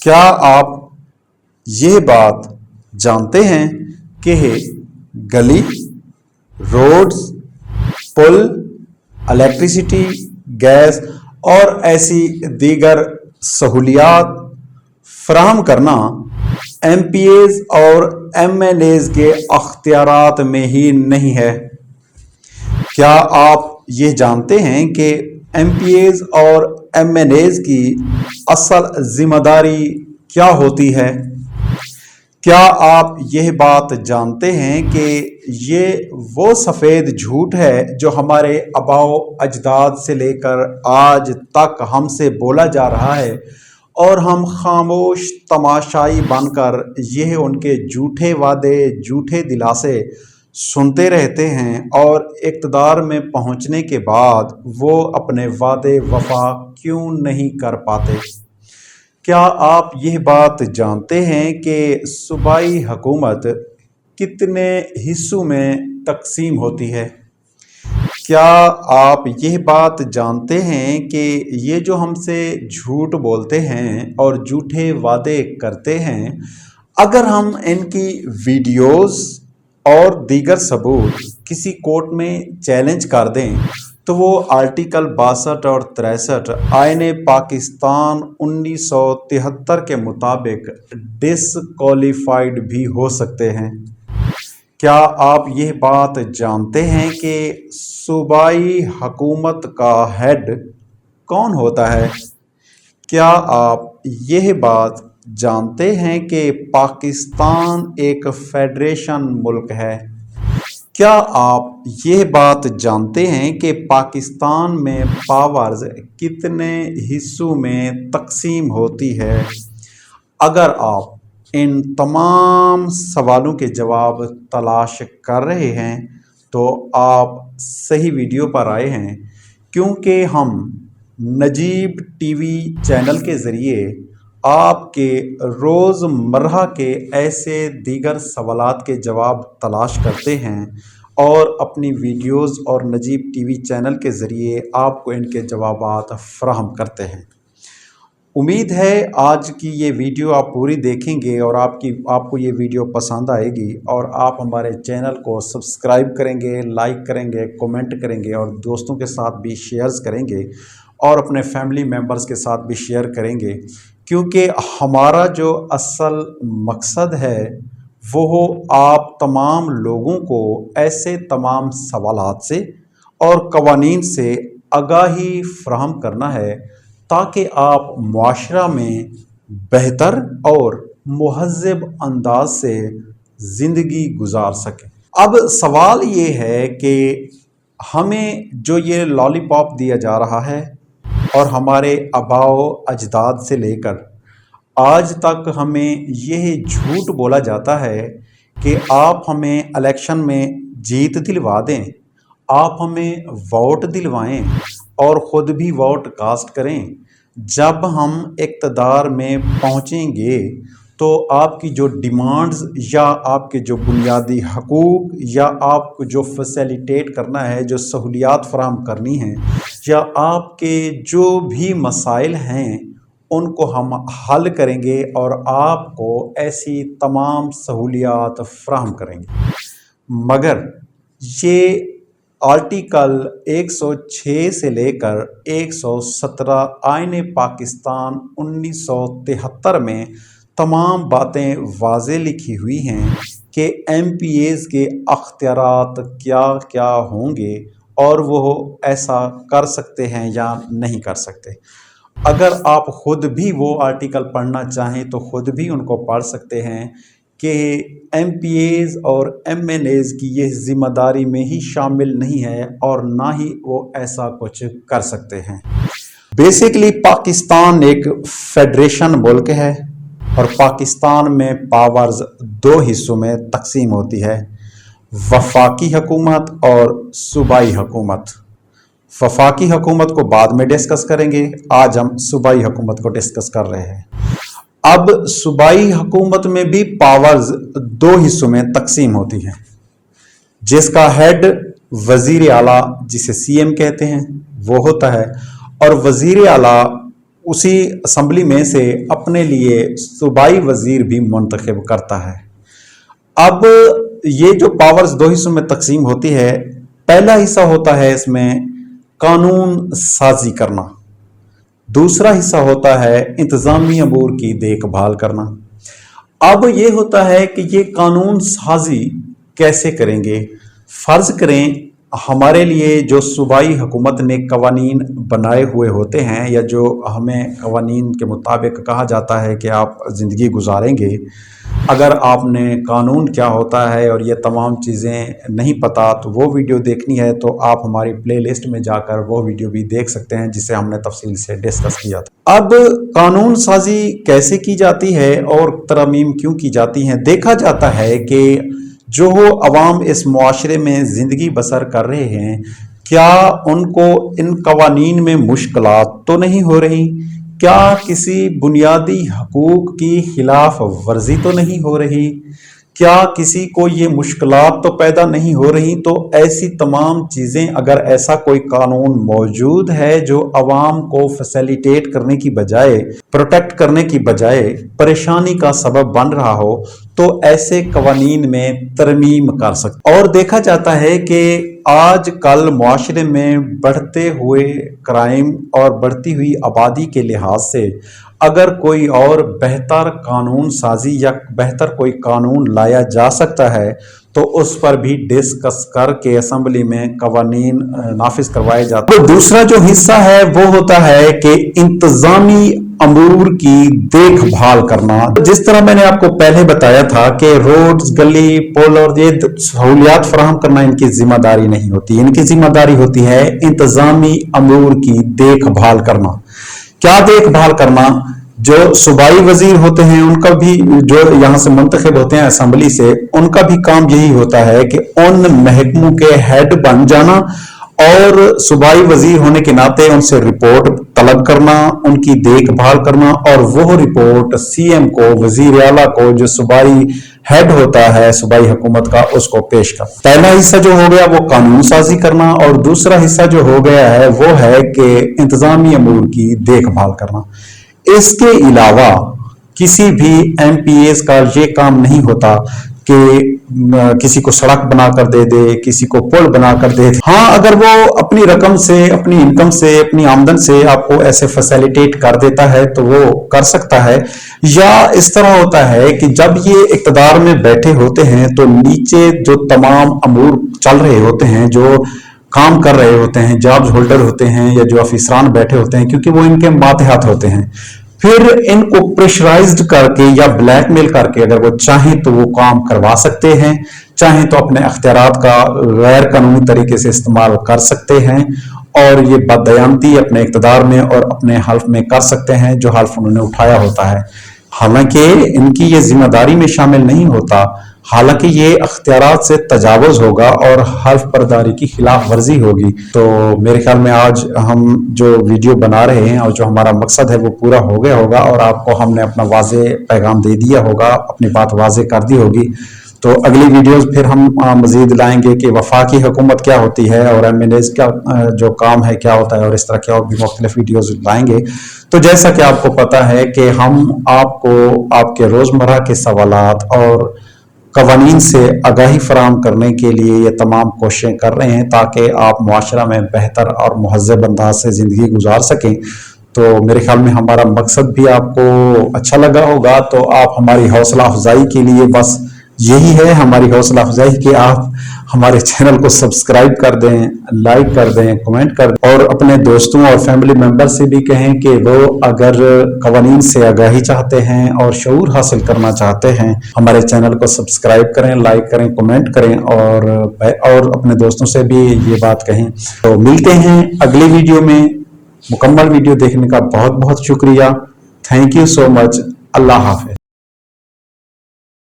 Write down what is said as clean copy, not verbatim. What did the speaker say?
क्या आप ये बात जानते हैं कि गली, रोड्स, पुल, इलेक्ट्रिसिटी, गैस और ऐसी दीगर सहूलियात फराहम करना एमपीएज और एमएनएज के अख्तियारात में ही नहीं है? क्या आप ये जानते हैं कि एमपीएज और एमएनएज की असल जिम्मेदारी क्या होती है? क्या आप यह बात जानते हैं कि ये वो सफ़ेद झूठ है जो हमारे आबाओ अजदाद से लेकर आज तक हमसे बोला जा रहा है और हम खामोश तमाशाई बनकर यह उनके झूठे वादे, झूठे दिलासे सुनते रहते हैं और इक़्तिदार में पहुंचने के बाद वो अपने वादे वफा क्यों नहीं कर पाते? क्या आप यह बात जानते हैं कि सूबाई हुकूमत कितने हिस्सों में तकसीम होती है? क्या आप यह बात जानते हैं कि ये जो हमसे झूठ बोलते हैं और झूठे वादे करते हैं, अगर हम इनकी वीडियोस और दीगर सबूत किसी कोर्ट में चैलेंज कर दें तो वो आर्टिकल 62 और 63 आईन पाकिस्तान 1973 के मुताबिक डिसक्वालीफाइड भी हो सकते हैं। क्या आप यह बात जानते हैं कि सूबाई हुकूमत का हेड कौन होता है? क्या आप यह बात जानते हैं कि पाकिस्तान एक फेडरेशन मुल्क है? क्या आप यह बात जानते हैं कि पाकिस्तान में पावर्स कितने हिस्सों में तकसीम होती है? अगर आप इन तमाम सवालों के जवाब तलाश कर रहे हैं तो आप सही वीडियो पर आए हैं, क्योंकि हम नजीब टीवी चैनल के ज़रिए आपके रोज़मर्रा के ऐसे दीगर सवालात के जवाब तलाश करते हैं और अपनी वीडियोस और नजीब टीवी चैनल के ज़रिए आपको इनके जवाबात फराहम करते हैं। उम्मीद है आज की ये वीडियो आप पूरी देखेंगे और आपको ये वीडियो पसंद आएगी और आप हमारे चैनल को सब्सक्राइब करेंगे, लाइक करेंगे, कमेंट करेंगे और दोस्तों के साथ भी शेयर्स करेंगे और अपने फैमिली मेम्बर्स के साथ भी शेयर करेंगे, क्योंकि हमारा जो असल मकसद है वो आप तमाम लोगों को ऐसे तमाम सवालात से और कवानीन से आगाही फराहम करना है ताकि आप मुआशरा में बेहतर और मुहज़्ज़ब अंदाज से ज़िंदगी गुजार सकें। अब सवाल ये है कि हमें जो ये लॉलीपॉप दिया जा रहा है और हमारे आबाओ अजदाद से लेकर आज तक हमें यह झूठ बोला जाता है कि आप हमें इलेक्शन में जीत दिलवा दें, आप हमें वोट दिलवाएं और ख़ुद भी वोट कास्ट करें। जब हम इक़्तिदार में पहुंचेंगे तो आपकी जो डिमांड्स या आपके जो बुनियादी हकूक़ या आपको जो फैसिलिटेट करना है, जो सहूलियात फराहम करनी हैं या आपके जो भी मसाइल हैं उनको हम हल करेंगे और आपको ऐसी तमाम सहूलियात फराहम करेंगे। मगर ये आर्टिकल 106 से लेकर 117 आईन पाकिस्तान 1973 में तमाम बातें वाज़े लिखी हुई हैं कि एमपीएज के अख्तियारात क्या क्या होंगे और वो ऐसा कर सकते हैं या नहीं कर सकते। अगर आप ख़ुद भी वो आर्टिकल पढ़ना चाहें तो ख़ुद भी उनको पढ़ सकते हैं कि एमपीएज और एमएनएज की ये ज़िम्मेदारी में ही शामिल नहीं है और ना ही वो ऐसा कुछ कर सकते हैं। बेसिकली पाकिस्तान एक फेडरेशन मुल्क है और पाकिस्तान में पावर्स दो हिस्सों में तकसीम होती है, वफाकी हुकूमत और सूबाई हुकूमत। वफाकी हुकूमत को बाद में डिस्कस करेंगे, आज हम सूबाई हुकूमत को डिस्कस कर रहे हैं। अब सूबाई हुकूमत में भी पावर्स दो हिस्सों में तकसीम होती हैं, जिसका हेड वज़ीर आला जिसे सीएम कहते हैं वो होता है और वज़ीर आला उसी असम्बली में से अपने लिए सूबाई वजीर भी मुंतखब करता है। अब ये जो पावर्स दो हिस्सों में तकसीम होती है, पहला हिस्सा होता है इसमें कानून साजी करना, दूसरा हिस्सा होता है इंतजामी अमूर की देखभाल करना। अब ये होता है कि ये कानून साजी कैसे करेंगे। फर्ज करें हमारे लिए जो सूबाई हुकूमत ने कवानीन बनाए हुए होते हैं, या जो हमें कवानीन के मुताबिक कहा जाता है कि आप ज़िंदगी गुजारेंगे, अगर आपने कानून क्या होता है और ये तमाम चीज़ें नहीं पता तो वो वीडियो देखनी है तो आप हमारी प्लेलिस्ट में जाकर वो वीडियो भी देख सकते हैं जिसे हमने तफसील से डिस्कस किया था। अब कानून साजी कैसे की जाती है और तरमीम क्यों की जाती हैं। देखा जाता है कि जो अवाम इस मुआशरे में ज़िंदगी बसर कर रहे हैं, क्या उनको इन कवानीन में मुश्किलात तो नहीं हो रही, क्या किसी बुनियादी हकूक की खिलाफ वर्जी तो नहीं हो रही, क्या किसी को ये मुश्किलात तो पैदा नहीं हो रही। तो ऐसी तमाम चीज़ें, अगर ऐसा कोई कानून मौजूद है जो अवाम को फैसिलिटेट करने की बजाय, प्रोटेक्ट करने की बजाय परेशानी का सबब बन रहा हो, तो ऐसे कवानीन में तरमीम कर सकते। और देखा जाता है कि आज कल मुआशरे में बढ़ते हुए क्राइम और बढ़ती हुई आबादी के लिहाज से अगर कोई और बेहतर कानून साजी या बेहतर कोई कानून लाया जा सकता है तो उस पर भी डिस्कस करके असम्बली में कवानीन नाफिज करवाए जाते हैं। तो दूसरा जो हिस्सा है वो होता है कि इंतजामी अमूर की देखभाल करना। जिस तरह मैंने आपको पहले बताया था कि रोड्स, गली, पुल और ये सहूलियात फराहम करना इनकी जिम्मेदारी नहीं होती, इनकी जिम्मेदारी होती है इंतजामी अमूर की देखभाल करना। क्या देखभाल करना? जो सूबाई वजीर होते हैं उनका भी, जो यहाँ से मुंतखब होते हैं असम्बली से, उनका भी काम यही होता है कि उन महकमों के हेड बन जाना और सूबाई वजीर होने के नाते उनसे रिपोर्ट तलब करना, उनकी देखभाल करना और वो रिपोर्ट सीएम को, वजीर आला को, जो सूबाई हेड होता है सूबाई हुकूमत का, उसको पेश करना। पहला हिस्सा जो हो गया वो कानून साजी करना और दूसरा हिस्सा जो हो गया है वो है कि इंतजामी अमूर की देखभाल करना। इसके अलावा किसी भी एमपीएस का ये काम नहीं होता कि किसी को सड़क बनाकर दे दे, किसी को पुल बनाकर दे दे। हाँ, अगर वो अपनी रकम से, अपनी इनकम से, अपनी आमदन से आपको ऐसे फैसिलिटेट कर देता है तो वो कर सकता है। या इस तरह होता है कि जब ये इक़्तिदार में बैठे होते हैं तो नीचे जो तमाम अमूर चल रहे होते हैं, जो काम कर रहे होते हैं, जॉब्स होल्डर होते हैं या जो अफसरान बैठे होते हैं, क्योंकि वो इनके मातहत होते हैं, फिर इनको प्रेशराइज्ड करके या ब्लैकमेल करके अगर वो चाहें तो वो काम करवा सकते हैं, चाहें तो अपने अख्तियारात का गैर कानूनी तरीके से इस्तेमाल कर सकते हैं और ये बददयांती अपने इक़्तिदार में और अपने हल्फ में कर सकते हैं जो हल्फ उन्होंने उठाया होता है। हालांकि इनकी ये जिम्मेदारी में शामिल नहीं होता, हालांकि ये अख्तियारात से तजावुज होगा और हल्फ बर्दारी की खिलाफ वर्जी होगी। तो मेरे ख्याल में आज हम जो वीडियो बना रहे हैं और जो हमारा मकसद है वो पूरा हो गया होगा और आपको हमने अपना वाज़े पैगाम दे दिया होगा, अपनी बात वाज़े कर दी होगी। तो अगली वीडियोस फिर हम मजीद लाएंगे कि वफाकी हुकूमत क्या होती है और एमएनएज का जो काम है क्या होता है और इस तरह के और भी मुख्तलिफ वीडियोस लाएंगे। तो जैसा कि आपको पता है कि हम आपको आपके रोज़मर्रा के सवालात और कवानीन से आगाही फराहम करने के लिए ये तमाम कोशिशें कर रहे हैं ताकि आप मुआशरा में बेहतर और मुहज़्ज़ब अंदाज से ज़िंदगी गुजार सकें। तो मेरे ख्याल में हमारा मकसद भी आपको अच्छा लगा होगा। तो आप हमारी हौसला अफजाई के लिए, बस यही है हमारी हौसला अफजाई कि आप हमारे चैनल को सब्सक्राइब कर दें, लाइक कर दें, कमेंट कर दें और अपने दोस्तों और फैमिली मेंबर से भी कहें कि वो अगर कवानीन से आगाही चाहते हैं और शऊर हासिल करना चाहते हैं, हमारे चैनल को सब्सक्राइब करें, लाइक करें, कमेंट करें और अपने दोस्तों से भी ये बात कहें। तो मिलते हैं अगली वीडियो में। मुकम्मल वीडियो देखने का बहुत बहुत शुक्रिया। Thank you so much. अल्लाह हाफ़िज़।